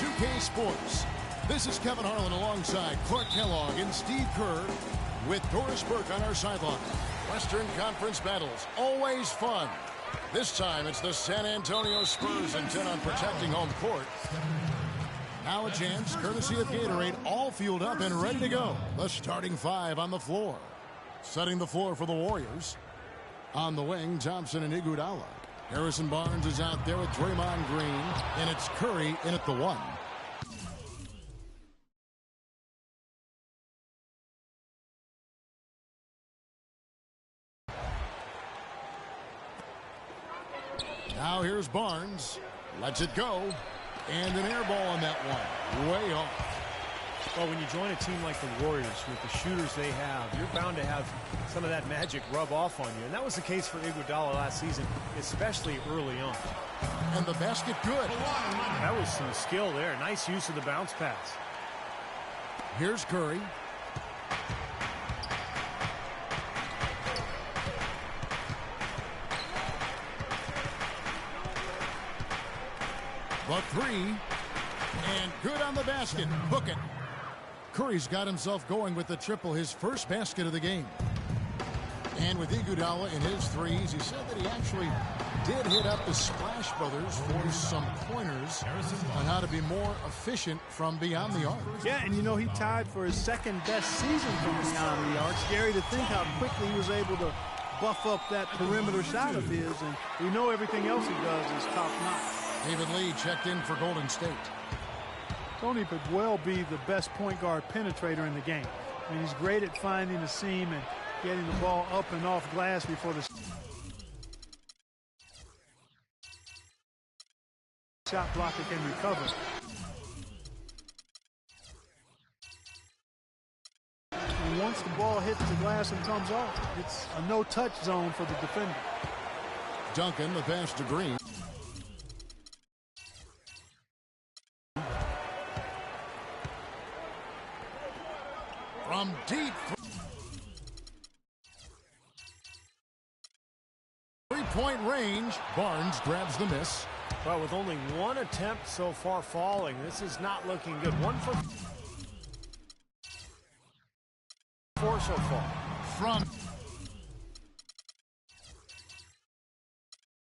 2K Sports. This is Kevin Harlan alongside Clark Kellogg and Steve Kerr with Doris Burke on our sideline. Western Conference battles, always fun. This time it's the San Antonio Spurs intent on protecting home court. Now a chance, courtesy of Gatorade, all fueled up and ready to go. The starting five on the floor. Setting the floor for the Warriors. On the wing, Thompson and Iguodala. Harrison Barnes is out there with Draymond Green, and it's Curry in at the 1. Now here's Barnes. Lets it go. And an air ball on that one. Way off. Well, when you join a team like the Warriors with the shooters they have, you're bound to have some of that magic rub off on you. And that was the case for Iguodala last season, especially early on. And the basket good. That was some skill there. Nice use of the bounce pass. Here's Curry. The 3. And good on the basket. Hook it. Curry's got himself going with the triple, his first basket of the game. And with Iguodala in his threes, he said that he actually did hit up the Splash Brothers for some pointers on how to be more efficient from beyond the arc. Yeah, and you know, he tied for his second best season from beyond the arc. Scary to think how quickly he was able to buff up that perimeter shot of his, and we know everything else he does is top-notch. David Lee checked in for Golden State. Tony could well be the best point guard penetrator in the game. I mean, he's great at finding the seam and getting the ball up and off glass before the shot blocker can recover. And once the ball hits the glass and comes off, it's a no-touch zone for the defender. Duncan, the pass to Green. From deep. Three-point range. Barnes grabs the miss. Well, with only one attempt so far falling, this is not looking good. 1 for 4 so far. From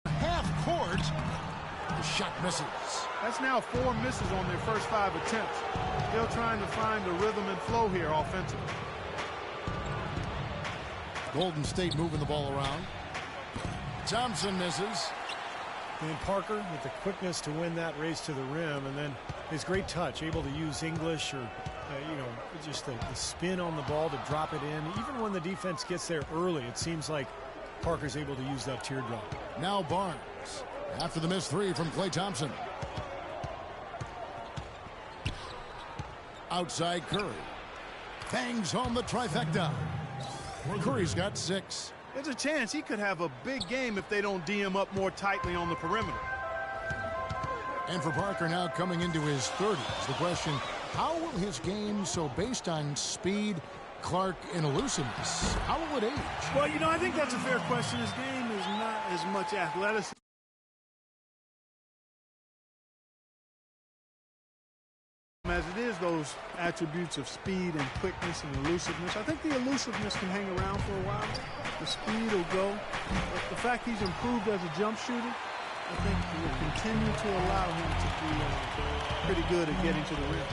half court, the shot misses. That's now 4 misses on their first 5 attempts. Still trying to find the rhythm and flow here offensively. Golden State moving the ball around. Thompson misses. And Parker with the quickness to win that race to the rim, and then his great touch, able to use English or, just the spin on the ball to drop it in. Even when the defense gets there early, it seems like Parker's able to use that teardrop. Now Barnes, after the missed 3 from Klay Thompson. Outside Curry. Bangs home the trifecta. Curry's got 6. There's a chance he could have a big game if they don't D him up more tightly on the perimeter. And for Parker now coming into his 30s, the question, how will his game, so based on speed, Clark, and elusiveness, how will it age? Well, I think that's a fair question. His game is not as much athleticism as it is those attributes of speed and quickness and elusiveness. I think the elusiveness can hang around for a while. The speed will go. But the fact he's improved as a jump shooter, I think will continue to allow him to be pretty good at getting to the rim.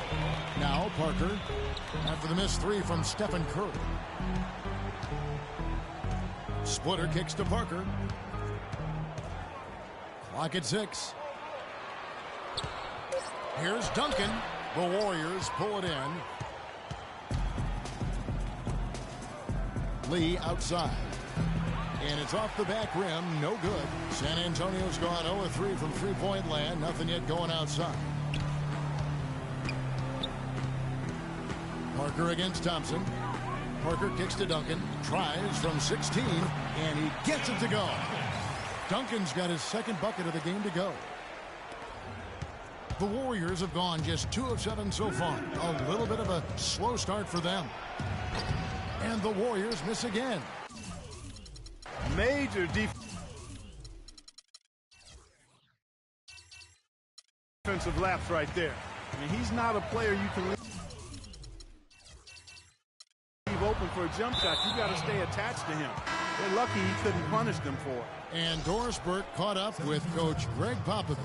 Now Parker, after the missed 3 from Stephen Curry. Splitter kicks to Parker. Clock at 6. Here's Duncan. The Warriors pull it in. Lee outside. And it's off the back rim. No good. San Antonio's gone 0-3 from three-point land. Nothing yet going outside. Parker against Thompson. Parker kicks to Duncan. Tries from 16. And he gets it to go. Duncan's got his second bucket of the game to go. The Warriors have gone just 2 of 7 so far. A little bit of a slow start for them. And the Warriors miss again. Major defensive lapse right there. I mean, he's not a player you can leave open for a jump shot. You got to stay attached to him. They're lucky he couldn't punish them for it. And Doris Burke caught up with Coach Greg Popovich.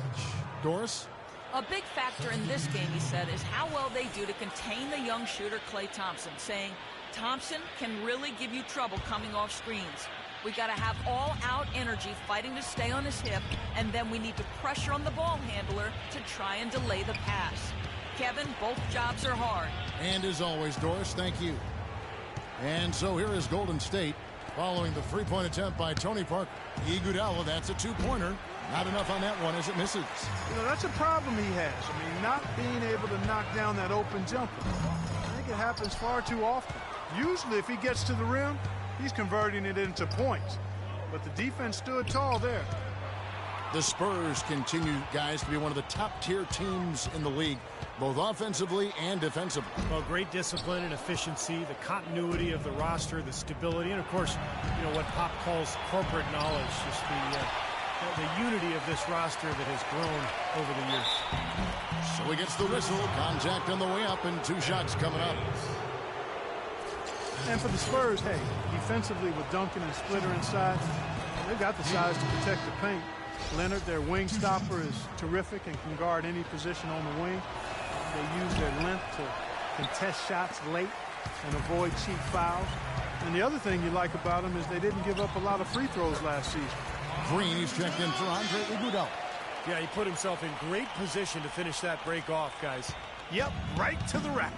Doris? A big factor in this game, he said, is how well they do to contain the young shooter Klay Thompson, saying Thompson can really give you trouble coming off screens. We got to have all-out energy fighting to stay on his hip, and then we need to pressure on the ball handler to try and delay the pass. Kevin, both jobs are hard. And as always, Doris, thank you. And so here is Golden State following the three-point attempt by Tony Parker. Iguodala, that's a two-pointer. Not enough on that one as it misses. You know, that's a problem he has. I mean, not being able to knock down that open jumper. I think it happens far too often. Usually, if he gets to the rim, he's converting it into points. But the defense stood tall there. The Spurs continue, guys, to be one of the top-tier teams in the league, both offensively and defensively. Well, great discipline and efficiency, the continuity of the roster, the stability, and, of course, you know, what Pop calls corporate knowledge, just the unity of this roster that has grown over the years. So he gets the whistle, contact on the way up, and two shots coming up. And for the Spurs, hey, defensively with Duncan and Splitter inside, they've got the size to protect the paint. Leonard, their wing stopper, is terrific and can guard any position on the wing. They use their length to contest shots late and avoid cheap fouls. And the other thing you like about them is they didn't give up a lot of free throws last season. Green, he's checked in for Andre Iguodala. Yeah, he put himself in great position to finish that break off, guys. Yep, right to the rack.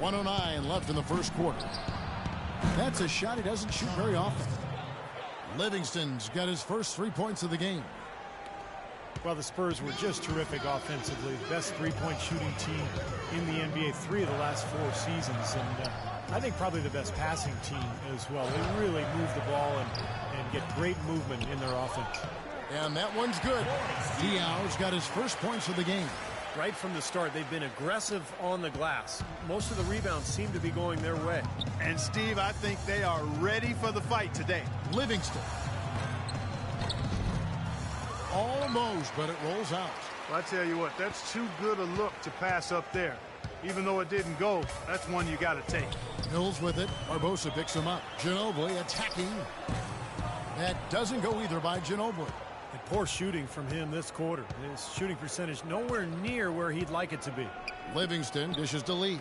1:09 left in the first quarter. That's a shot he doesn't shoot very often. Livingston's got his first 3 points of the game. Well, the Spurs were just terrific offensively. Best three-point shooting team in the NBA 3 of the last 4 seasons. And I think probably the best passing team as well. They really move the ball and get great movement in their offense. And that one's good. Diaw's got his first points of the game. Right from the start, they've been aggressive on the glass. Most of the rebounds seem to be going their way. And, Steve, I think they are ready for the fight today. Livingston. Almost, but it rolls out. Well, I tell you what, that's too good a look to pass up there. Even though it didn't go, that's one you got to take. Mills with it. Barbosa picks him up. Ginobili attacking. That doesn't go either by Ginobili. And poor shooting from him this quarter. His shooting percentage nowhere near where he'd like it to be. Livingston dishes to Lee.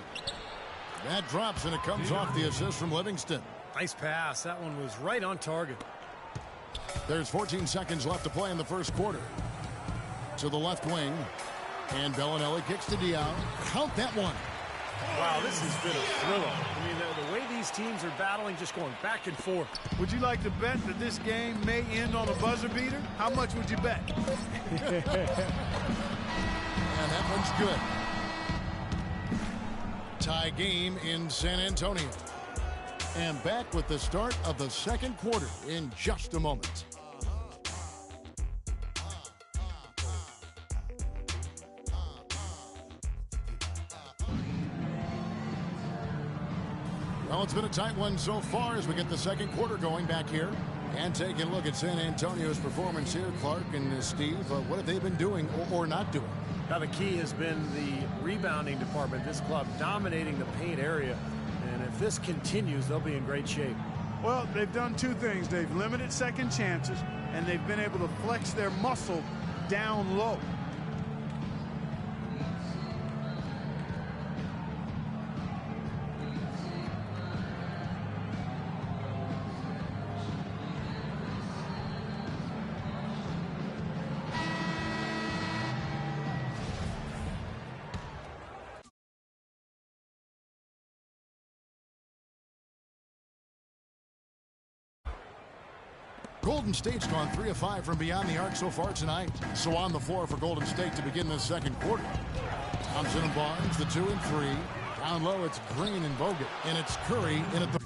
That drops, and it comes off the assist from Livingston. Nice pass. That one was right on target. There's 14 seconds left to play in the first quarter. To the left wing. And Bellinelli kicks to Diaw. Count that one. Wow, this has been a thriller. I mean, the way these teams are battling, just going back and forth. Would you like to bet that this game may end on a buzzer beater? How much would you bet? And that one's good. Tie game in San Antonio. And back with the start of the second quarter in just a moment. Well, it's been a tight one so far as we get the second quarter going back here. And taking a look at San Antonio's performance here, Clark and Steve, what have they been doing or not doing? Now, the key has been the rebounding department. This club dominating the paint area. And if this continues, they'll be in great shape. Well, they've done two things. They've limited second chances, and they've been able to flex their muscle down low. Golden State's gone 3 of 5 from beyond the arc so far tonight. So on the floor for Golden State to begin the second quarter. Thompson and Barnes, the 2 and 3. Down low, it's Green and Bogut. And it's Curry in at the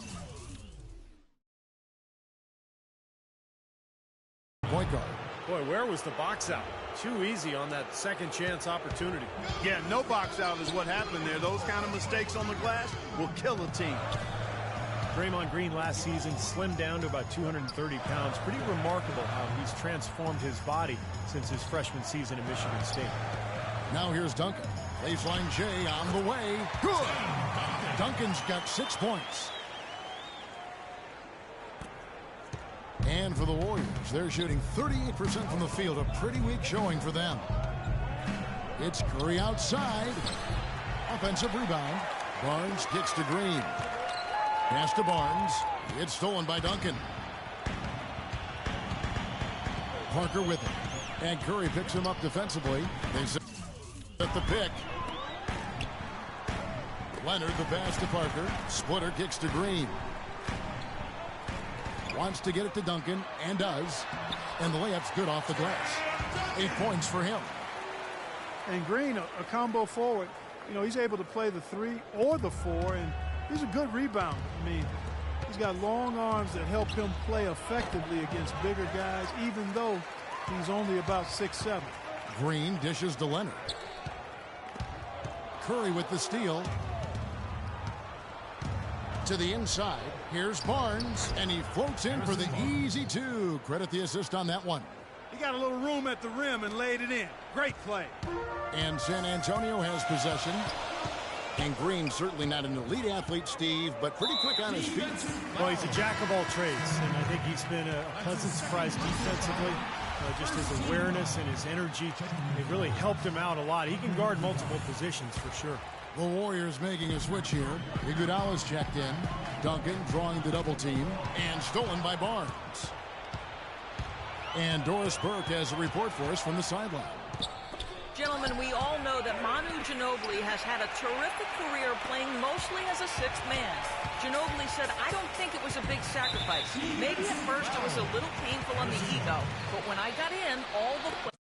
point guard. Boy, where was the box out? Too easy on that second chance opportunity. Yeah, no box out is what happened there. Those kind of mistakes on the glass will kill a team. Draymond Green last season slimmed down to about 230 pounds. Pretty remarkable how he's transformed his body since his freshman season at Michigan State. Now here's Duncan. Baseline J on the way. Good. Duncan's got 6 points. And for the Warriors, they're shooting 38% from the field. A pretty weak showing for them. It's Curry outside. Offensive rebound. Barnes kicks to Green. Pass to Barnes. It's stolen by Duncan. Parker with it. And Curry picks him up defensively. They set the pick. Leonard the pass to Parker. Splitter kicks to Green. Wants to get it to Duncan, and does. And the layup's good off the glass. 8 points for him. And Green, a combo forward. You know, he's able to play the 3 or the 4, and he's a good rebounder. I mean, he's got long arms that help him play effectively against bigger guys, even though he's only about 6'7". Green dishes to Leonard. Curry with the steal. To the inside. Here's Barnes, and he floats in for the easy 2. Credit the assist on that one. He got a little room at the rim and laid it in. Great play. And San Antonio has possession. And Green certainly not an elite athlete, Steve, but pretty quick on his feet. Well, he's a jack of all trades, and I think he's been a pleasant surprise defensively. Just his awareness and his energy, it really helped him out a lot. He can guard multiple positions for sure. The Warriors making a switch here. Iguodala's checked in. Duncan drawing the double team, and stolen by Barnes. And Doris Burke has a report for us from the sideline. Gentlemen, we all know that Manu Ginobili has had a terrific career playing mostly as a sixth man. Ginobili said, I don't think it was a big sacrifice. Maybe at first it was a little painful on the ego, but when I got in, all the